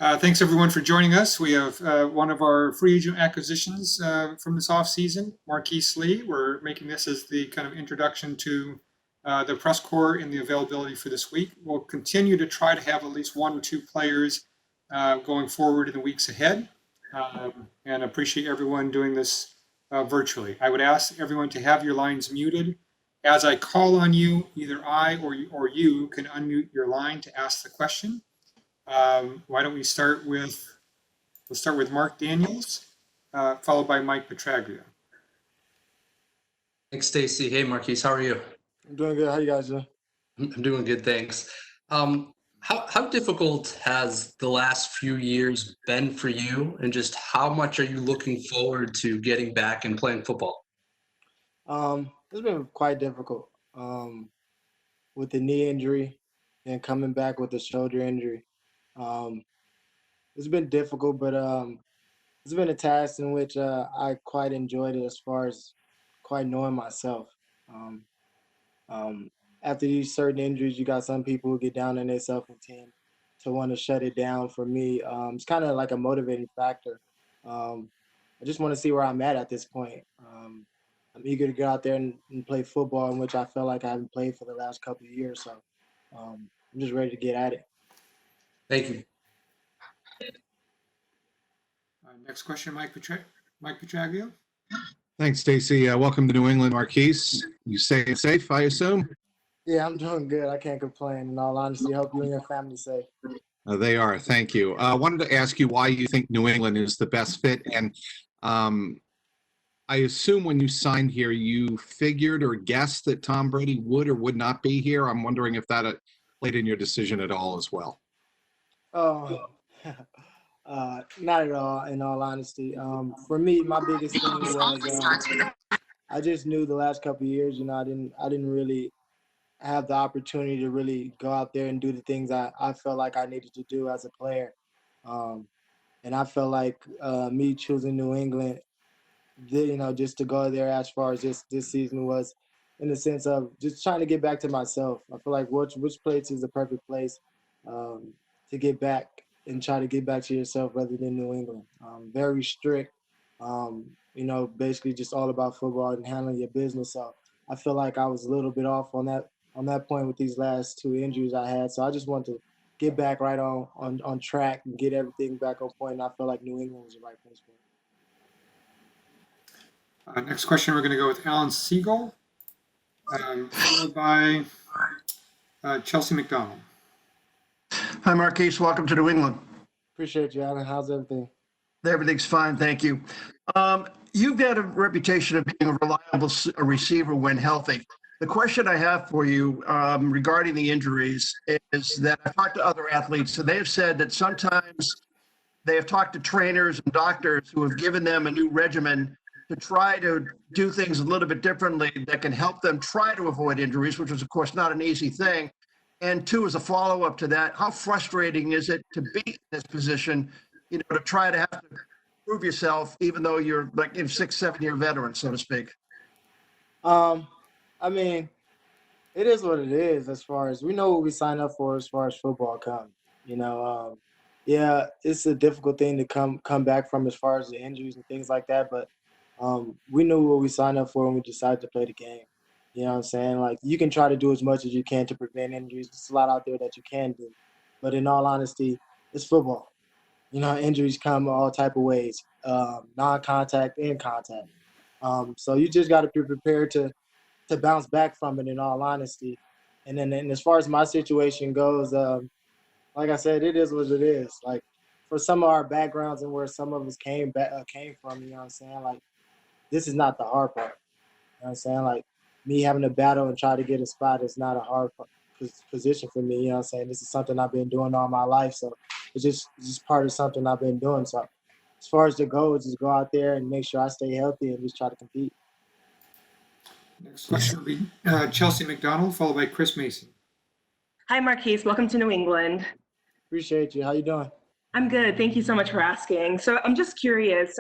Thanks everyone for joining us. We have one of our free agent acquisitions from this offseason, Marqise Lee. We're making this as the kind of introduction to the press corps and the availability for this week. We'll continue to try to have at least one or two players going forward in the weeks ahead, and appreciate everyone doing this virtually. I would ask everyone to have your lines muted. As I call on you, either I or you can unmute your line to ask the question. Why don't we start with, we'll start with Mark Daniels, followed by Mike Petraglia. Thanks, Stacy. Hey, Marqise, how are you? I'm doing good. How you guys doing? I'm doing good, thanks. How difficult has the last few years been for you, and just how much are you looking forward to getting back and playing football? It's been quite difficult with the knee injury and coming back with the shoulder injury. It's been difficult, but it's been a task in which I quite enjoyed it as far as quite knowing myself. After these certain injuries, you got some people who get down on themselves and tend to want to shut it down. For me, it's kind of like a motivating factor. I just want to see where I'm at this point. I'm eager to get out there and play football, in which I feel like I haven't played for the last couple of years. So I'm just ready to get at it. Thank you. Next question, Mike Petraglia. Thanks, Stacy. Welcome to New England, Marqise. You staying safe, I assume? Yeah, I'm doing good. I can't complain. In all honesty, hope you and your family safe. They are. Thank you. I wanted to ask you why you think New England is the best fit. And I assume when you signed here, you figured or guessed that Tom Brady would or would not be here. I'm wondering if that played in your decision at all as well. Oh, not at all, in all honesty. For me, my biggest thing was I just knew the last couple of years, I didn't really have the opportunity to really go out there and do the things I felt like I needed to do as a player. And I felt like me choosing New England, just to go there as far as this season was in the sense of just trying to get back to myself. I feel like which place is the perfect place to get back and try to get back to yourself rather than New England. Very strict, basically just all about football and handling your business. So I feel like I was a little bit off on that point with these last two injuries I had. So I just wanted to get back right on track and get everything back on point. And I feel like New England was the right place for it. Next question, we're going to go with Alan Siegel, followed by Chelsea McDonald. Hi, Marqise. Welcome to New England. Appreciate you, Alan. How's everything? Everything's fine, thank you. You've got a reputation of being a reliable receiver when healthy. The question I have for you regarding the injuries is that I've talked to other athletes, and they have said that sometimes they have talked to trainers and doctors who have given them a new regimen to try to do things a little bit differently that can help them try to avoid injuries, which is, of course, not an easy thing. And two, as a follow-up to that, how frustrating is it to be in this position, to try to have to prove yourself, even though you're like a 6-7 year veteran, so to speak? I mean, it is what it is as far as we know what we sign up for as far as football comes. Yeah, it's a difficult thing to come back from as far as the injuries and things like that, but we knew what we signed up for when we decided to play the game. You know what I'm saying? Like, you can try to do as much as you can to prevent injuries. There's a lot out there that you can do. But in all honesty, it's football. Injuries come all type of ways, non-contact and contact. So you just got to be prepared to bounce back from it, in all honesty. And then as far as my situation goes, like I said, it is what it is. Like, for some of our backgrounds and where some of us came from, you know what I'm saying? Like, this is not the hard part. You know what I'm saying? Like, me having to battle and try to get a spot is not a hard position for me. You know what I'm saying? This is something I've been doing all my life. So it's just part of something I've been doing. So as far as the goal is just go out there and make sure I stay healthy and just try to compete. Next question will be Chelsea McDonald, followed by Chris Mason. Hi, Marqise. Welcome to New England. Appreciate you. How you doing? I'm good. Thank you so much for asking. So I'm just curious,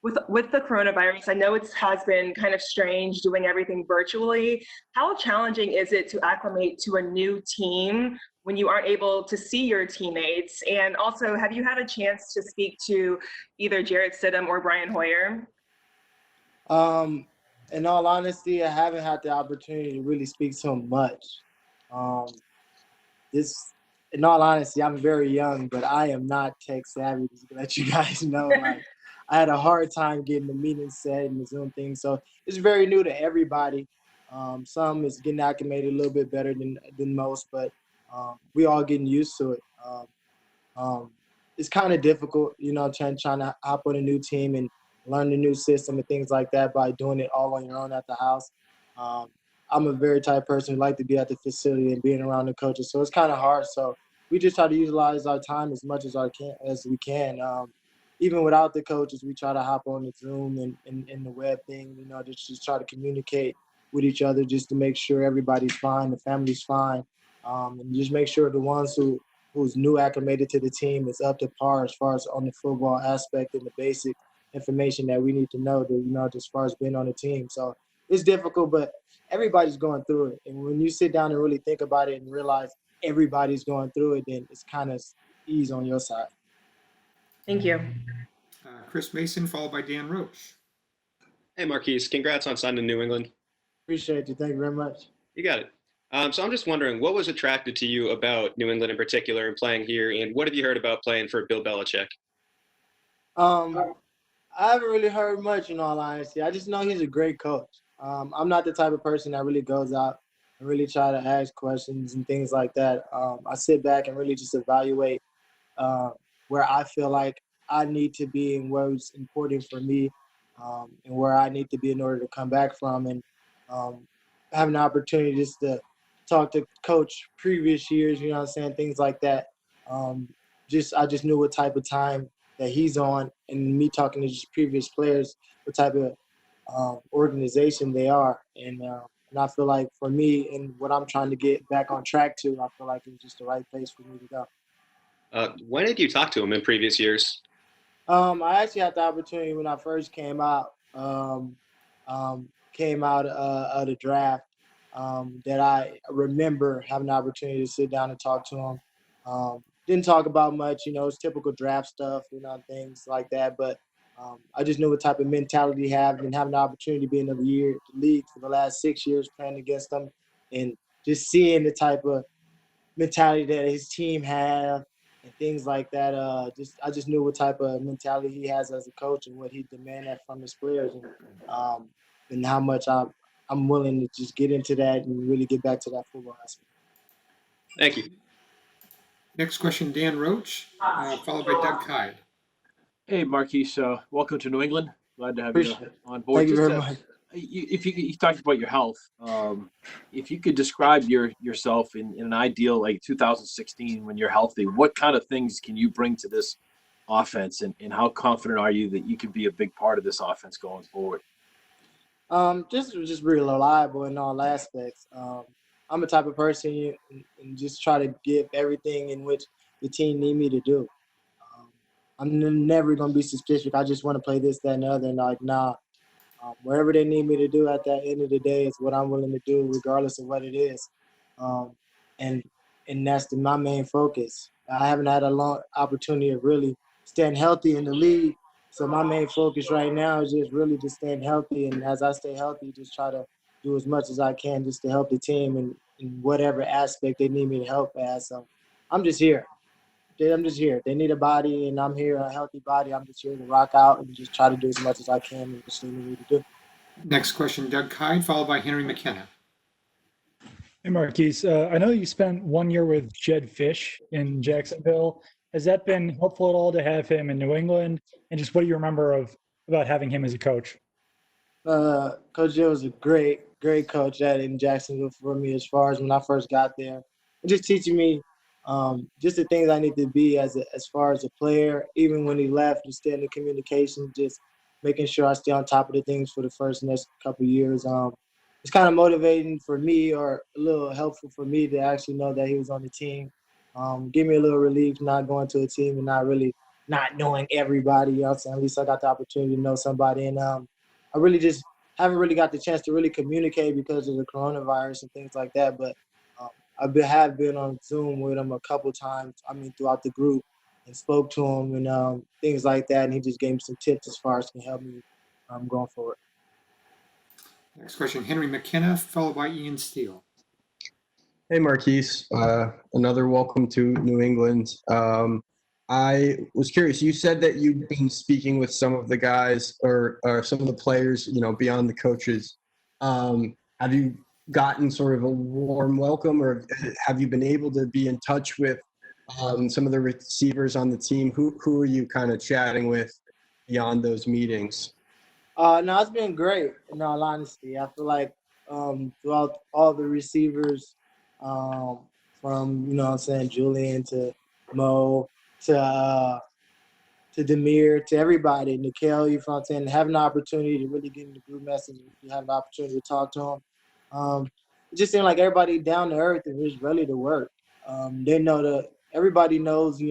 with the coronavirus, I know it has been kind of strange doing everything virtually. How challenging is it to acclimate to a new team when you aren't able to see your teammates? And also, have you had a chance to speak to either Jarrett Stidham or Brian Hoyer? In all honesty, I haven't had the opportunity to really speak to him much. Um, this, in all honesty, I'm very young, but I am not tech savvy. Just to let you guys know, like I had a hard time getting the meeting set and the Zoom thing, so it's very new to everybody. Some is getting acclimated a little bit better than most, but we all getting used to it. Um, it's kind of difficult, trying to hop on a new team and learn the new system and things like that by doing it all on your own at the house. Um, I'm a very type person who like to be at the facility and being around the coaches, so it's kind of hard. So we just try to utilize our time as much as we can. Even without the coaches, we try to hop on the Zoom and the web thing, just try to communicate with each other just to make sure everybody's fine, the family's fine, and just make sure the ones who's new acclimated to the team is up to par as far as on the football aspect and the basic information that we need to know just as far as being on the team. So it's difficult, but everybody's going through it. And when you sit down and really think about it and realize everybody's going through it, then it's kind of ease on your side. Thank you. Chris Mason, followed by Dan Roach. Hey, Marqise, congrats on signing New England. Appreciate you. Thank you very much. You got it. So I'm just wondering, what was attracted to you about New England in particular and playing here, and what have you heard about playing for Bill Belichick? I haven't really heard much, in all honesty. I just know he's a great coach. I'm not the type of person that really goes out and really try to ask questions and things like that. I sit back and really just evaluate where I feel like I need to be and what's important for me, and where I need to be in order to come back from. And have an opportunity just to talk to coach previous years, things like that. I just knew what type of time that he's on, and me talking to just previous players, what type of organization they are. And I feel like for me and what I'm trying to get back on track to, I feel like it's just the right place for me to go. When did you talk to him in previous years? I actually had the opportunity when I first came out of the draft, that I remember having the opportunity to sit down and talk to him. Didn't talk about much, it's typical draft stuff, things like that. But I just knew what type of mentality he had, and having the opportunity to be in the league for the last 6 years playing against them, and just seeing the type of mentality that his team have and things like that. I just knew what type of mentality he has as a coach and what he demanded from his players, and how much I'm willing to just get into that and really get back to that football aspect. Thank you. Next question, Dan Roach, followed by Doug Kyde. Hey, Marqise, welcome to New England. Glad to have you on board. Thank you very much. If you talked about your health, if you could describe yourself in an ideal, like 2016, when you're healthy, what kind of things can you bring to this offense, and how confident are you that you can be a big part of this offense going forward? Just be reliable in all aspects. I'm the type of person and just try to give everything in which the team need me to do. I'm never going to be suspicious. I just want to play this, that, and the other. And nah, whatever they need me to do at the end of the day is what I'm willing to do, regardless of what it is. And that's my main focus. I haven't had a long opportunity of really staying healthy in the league. So my main focus right now is just really just staying healthy. And as I stay healthy, just try to do as much as I can just to help the team in whatever aspect they need me to help as. So I'm just here. I'm just here. They need a body, and I'm here, a healthy body. I'm just here to rock out and just try to do as much as I can and just what we need to do. Next question, Doug Kyde, followed by Henry McKenna. Hey, Marqise. I know you spent 1 year with Jed Fish in Jacksonville. Has that been helpful at all to have him in New England? And just what do you remember about having him as a coach? Coach Jed was a great coach in Jacksonville for me as far as when I first got there. And just teaching me just the things I need to be as far as a player. Even when he left, just staying in communication, just making sure I stay on top of the things for the next couple of years. It's kind of motivating for me, or a little helpful for me, to actually know that he was on the team. Give me a little relief not going to a team and not not knowing everybody. You know what I'm saying? At least I got the opportunity to know somebody. And I really just haven't really got the chance to really communicate because of the coronavirus and things like that. But have been on Zoom with him a couple times, throughout the group, and spoke to him and things like that. And he just gave me some tips as far as can help me going forward. Next question, Henry McKenna, followed by Ian Steele. Hey, Marquise. Another welcome to New England. I was curious. You said that you've been speaking with some of the guys or some of the players, beyond the coaches. Have you gotten sort of a warm welcome, or have you been able to be in touch with some of the receivers on the team? Who are you kind of chatting with beyond those meetings? No, it's been great, in all honesty. I feel like throughout all the receivers, from, Julian to Mo to Demir, to everybody, Nikhil, having the opportunity to really get in the group message, you have the opportunity to talk to them. It just seemed like everybody down to earth and was ready to work. Everybody knows,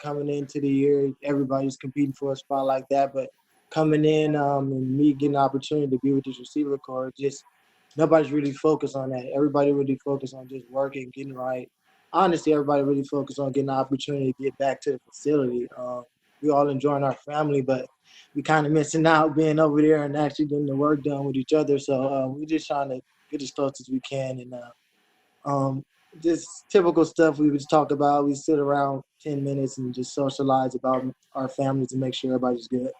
coming into the year, everybody's competing for a spot like that, but coming in and me getting the opportunity to be with this receiver corps, just nobody's really focused on that. Everybody really focused on just working, getting right. Honestly, everybody really focused on getting the opportunity to get back to the facility. We all enjoying our family, but we kind of missing out being over there and actually getting the work done with each other. So we're just trying to get as close as we can. And just typical stuff we would talk about. We sit around 10 minutes and just socialize about our families and make sure everybody's good.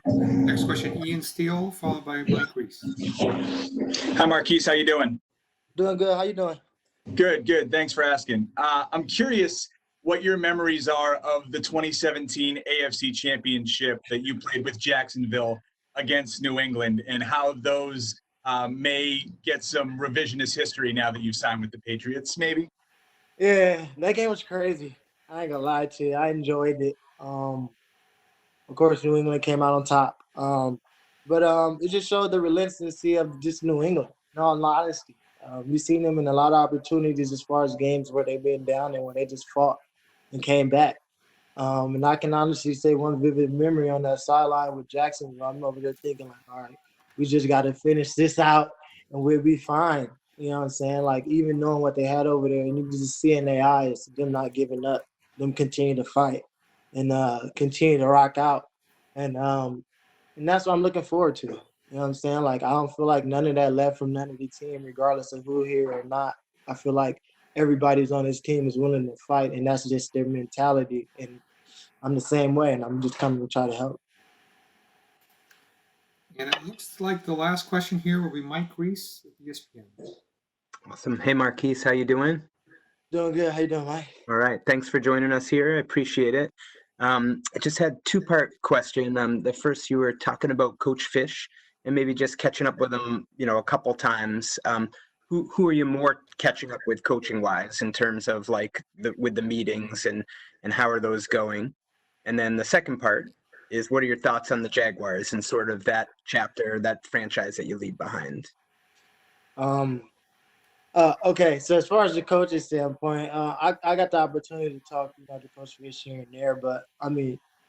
Next question, Ian Steele, followed by Mike Reese. Hi, Marquise. How you doing? Doing good. How you doing? Good. Thanks for asking. I'm curious what your memories are of the 2017 AFC Championship that you played with Jacksonville against New England, and how those may get some revisionist history now that you've signed with the Patriots, maybe? Yeah, that game was crazy. I ain't gonna lie to you. I enjoyed it. Of course, New England came out on top. But it just showed the relentlessness of just New England, in all honesty. We've seen them in a lot of opportunities as far as games where they've been down and where they just fought and came back. And I can honestly say one vivid memory on that sideline with Jacksonville. I'm over there thinking, like, all right, we just got to finish this out and we'll be fine. You know what I'm saying? Like, even knowing what they had over there, and you can just see in their eyes, them not giving up, them continue to fight and continue to rock out. And that's what I'm looking forward to. You know what I'm saying? Like, I don't feel like none of that left from none of the team, regardless of who here or not. I feel like everybody's on this team is willing to fight, and that's just their mentality. And I'm the same way, and I'm just coming to try to help. And it looks like the last question here will be Mike Reese at ESPN. Awesome. Hey, Marquise, how you doing? Doing good. How you doing, Mike? All right. Thanks for joining us here. I appreciate it. I just had two-part question. The first, you were talking about Coach Fish and maybe just catching up with him, a couple times. Who are you more catching up with coaching-wise in terms of like with the meetings and how are those going? And then the second part is, what are your thoughts on the Jaguars and sort of that chapter, that franchise that you leave behind? Okay, so as far as the coaching standpoint, I got the opportunity to talk to Coach Fish here and there, but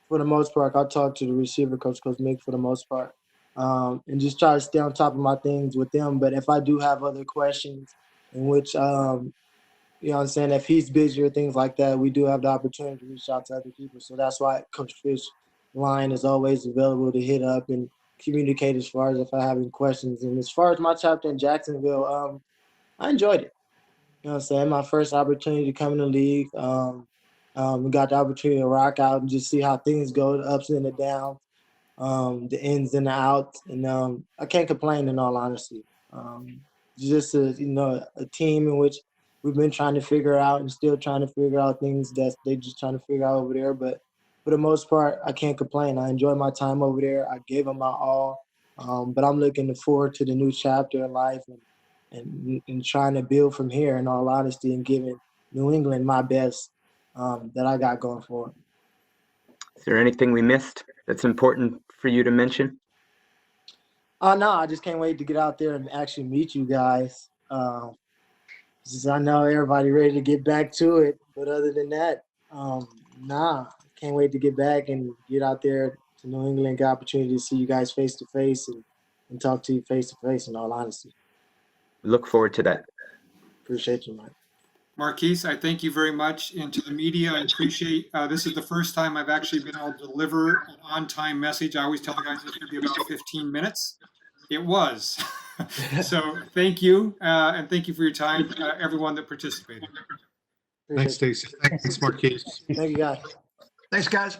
for the most part, I talk to the receiver coach, Coach Mick, for the most part, and just try to stay on top of my things with them. But if I do have other questions, in which what I'm saying, if he's busy or things like that, we do have the opportunity to reach out to other people. So that's why Coach Fish line is always available to hit up and communicate as far as if I have any questions. And as far as my chapter in Jacksonville, I enjoyed it. You know what I'm saying? My first opportunity to come in the league. We got the opportunity to rock out and just see how things go, the ups and the downs, the ins and the outs. And I can't complain, in all honesty. Just a team in which we've been trying to figure out and still trying to figure out things that they just trying to figure out over there. But for the most part, I can't complain. I enjoyed my time over there. I gave them my all. But I'm looking forward to the new chapter in life and trying to build from here, in all honesty, and giving New England my best that I got going forward. Is there anything we missed that's important for you to mention? No, I just can't wait to get out there and actually meet you guys. I know everybody ready to get back to it, but other than that, can't wait to get back and get out there to New England, get opportunity to see you guys face to face and talk to you face to face. In all honesty, Look forward to that. appreciate you, Mike. Marqise, I thank you very much. And to the media, I appreciate, this is the first time I've actually been able to deliver an on-time message. I always tell the guys it's going to be about 15 minutes. It was. So thank you. And thank you for your time, everyone that participated. Thanks, Stacy. Thanks, Marquise. Thank you, guys. Thanks, guys.